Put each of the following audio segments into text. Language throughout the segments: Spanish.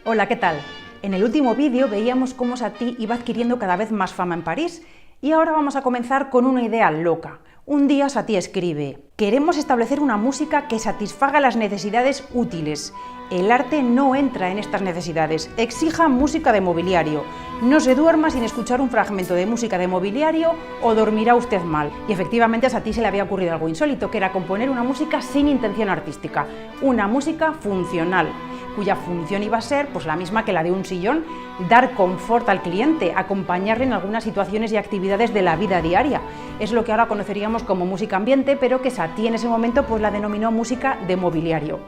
Hola, ¿qué tal? En el último vídeo veíamos cómo Satie iba adquiriendo cada vez más fama en París y ahora vamos a comenzar con una idea loca. Un día Satie escribe: queremos establecer una música que satisfaga las necesidades útiles. El arte no entra en estas necesidades. Exija música de mobiliario. No se duerma sin escuchar un fragmento de música de mobiliario o dormirá usted mal. Y efectivamente a Satie se le había ocurrido algo insólito, que era componer una música sin intención artística, una música funcional, cuya función iba a ser pues la misma que la de un sillón: dar confort al cliente, acompañarle en algunas situaciones y actividades de la vida diaria. Es lo que ahora conoceríamos como música ambiente, pero que Satie en ese momento pues la denominó música de mobiliario.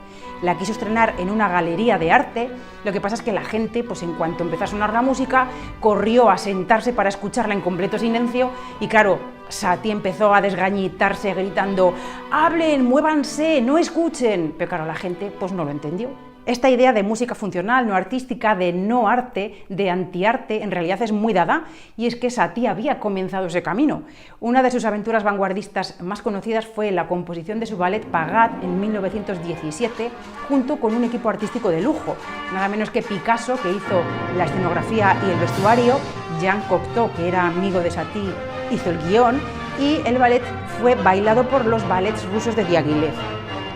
La quiso estrenar en una galería de arte. Lo que pasa es que la gente, pues en cuanto empezó a sonar la música, corrió a sentarse para escucharla en completo silencio y claro, Satie empezó a desgañitarse gritando: ¡hablen, muévanse, no escuchen! Pero claro, la gente pues no lo entendió. Esta idea de música funcional, no artística, de no arte, de antiarte, en realidad es muy dada, y es que Satie había comenzado ese camino. Una de sus aventuras vanguardistas más conocidas fue la composición de su ballet Pagat en 1917, junto con un equipo artístico de lujo, nada menos que Picasso, que hizo la escenografía y el vestuario, Jean Cocteau, que era amigo de Satie, hizo el guión, y el ballet fue bailado por los ballets rusos de Diaghilev.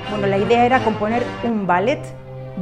Bueno, la idea era componer un ballet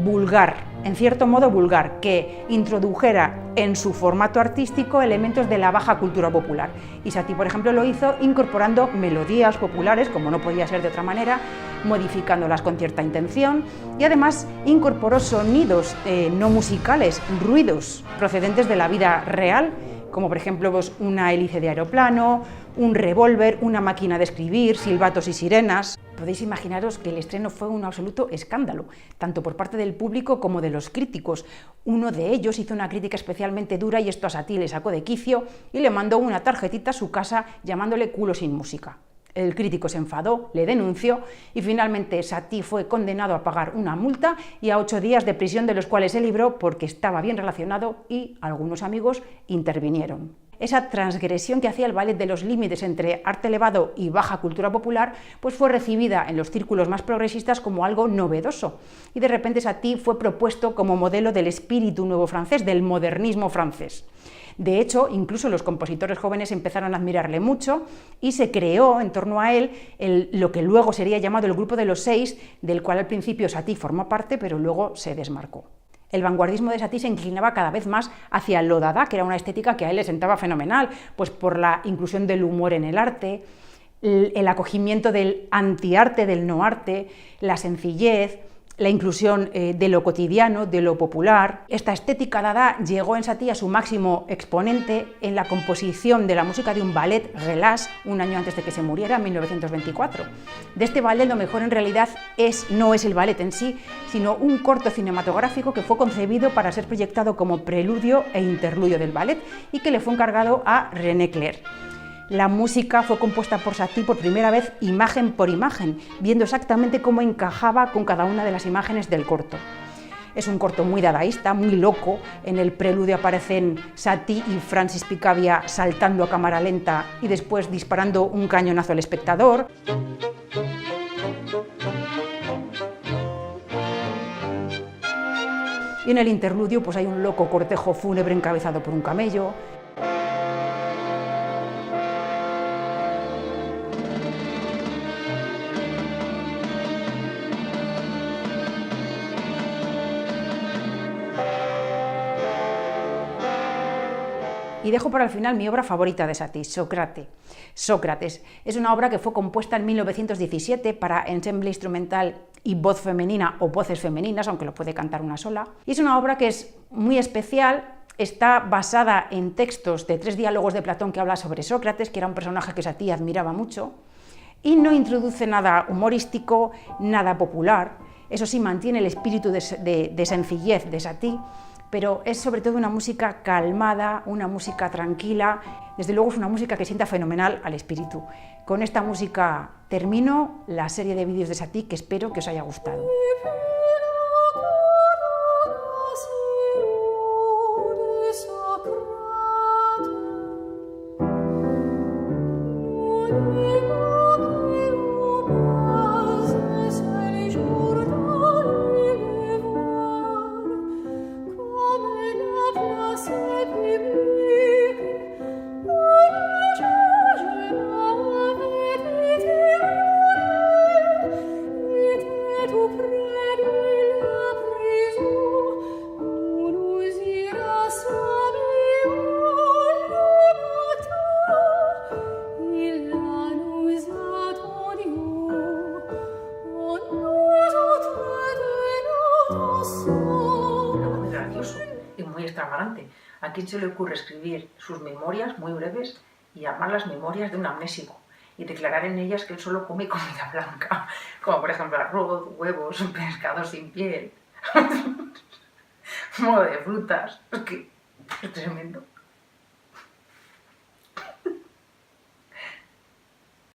vulgar, en cierto modo vulgar, que introdujera en su formato artístico elementos de la baja cultura popular. Y Satie, por ejemplo, lo hizo incorporando melodías populares, como no podía ser de otra manera, modificándolas con cierta intención, y además incorporó sonidos no musicales, ruidos procedentes de la vida real, como por ejemplo pues, una hélice de aeroplano, un revólver, una máquina de escribir, silbatos y sirenas. Podéis imaginaros que el estreno fue un absoluto escándalo, tanto por parte del público como de los críticos. Uno de ellos hizo una crítica especialmente dura y esto a Satie le sacó de quicio y le mandó una tarjetita a su casa llamándole culo sin música. El crítico se enfadó, le denunció y finalmente Satie fue condenado a pagar una multa y a 8 días de prisión, de los cuales se libró porque estaba bien relacionado y algunos amigos intervinieron. Esa transgresión que hacía el ballet de los límites entre arte elevado y baja cultura popular pues fue recibida en los círculos más progresistas como algo novedoso y de repente Satie fue propuesto como modelo del espíritu nuevo francés, del modernismo francés. De hecho, incluso los compositores jóvenes empezaron a admirarle mucho y se creó en torno a él lo que luego sería llamado el Grupo de los Seis, del cual al principio Satie formó parte, pero luego se desmarcó. El vanguardismo de Satie se inclinaba cada vez más hacia lo dada, que era una estética que a él le sentaba fenomenal, pues por la inclusión del humor en el arte, el acogimiento del antiarte, del no arte, la sencillez, la inclusión de lo cotidiano, de lo popular. Esta estética dada llegó en Satie a su máximo exponente en la composición de la música de un ballet, Relâche, un año antes de que se muriera, en 1924. De este ballet lo mejor en realidad no es el ballet en sí, sino un corto cinematográfico que fue concebido para ser proyectado como preludio e interludio del ballet y que le fue encargado a René Clair. La música fue compuesta por Satie por primera vez imagen por imagen, viendo exactamente cómo encajaba con cada una de las imágenes del corto. Es un corto muy dadaísta, muy loco. En el preludio aparecen Satie y Francis Picabia saltando a cámara lenta y después disparando un cañonazo al espectador. Y en el interludio pues hay un loco cortejo fúnebre encabezado por un camello. Y dejo para el final mi obra favorita de Satie, Sócrates. Es una obra que fue compuesta en 1917 para ensemble instrumental y voz femenina o voces femeninas, aunque lo puede cantar una sola. Y es una obra que es muy especial. Está basada en textos de 3 diálogos de Platón que habla sobre Sócrates, que era un personaje que Satie admiraba mucho, y no introduce nada humorístico, nada popular. Eso sí, mantiene el espíritu de sencillez de Satie, pero es sobre todo una música calmada, una música tranquila. Desde luego es una música que sienta fenomenal al espíritu. Con esta música termino la serie de vídeos de Satie, que espero que os haya gustado. ¿A quién se le ocurre escribir sus memorias muy breves y llamarlas memorias de un amnésico y declarar en ellas que él solo come comida blanca, como por ejemplo arroz, huevos, pescado sin piel, modo de frutas? Es que es tremendo.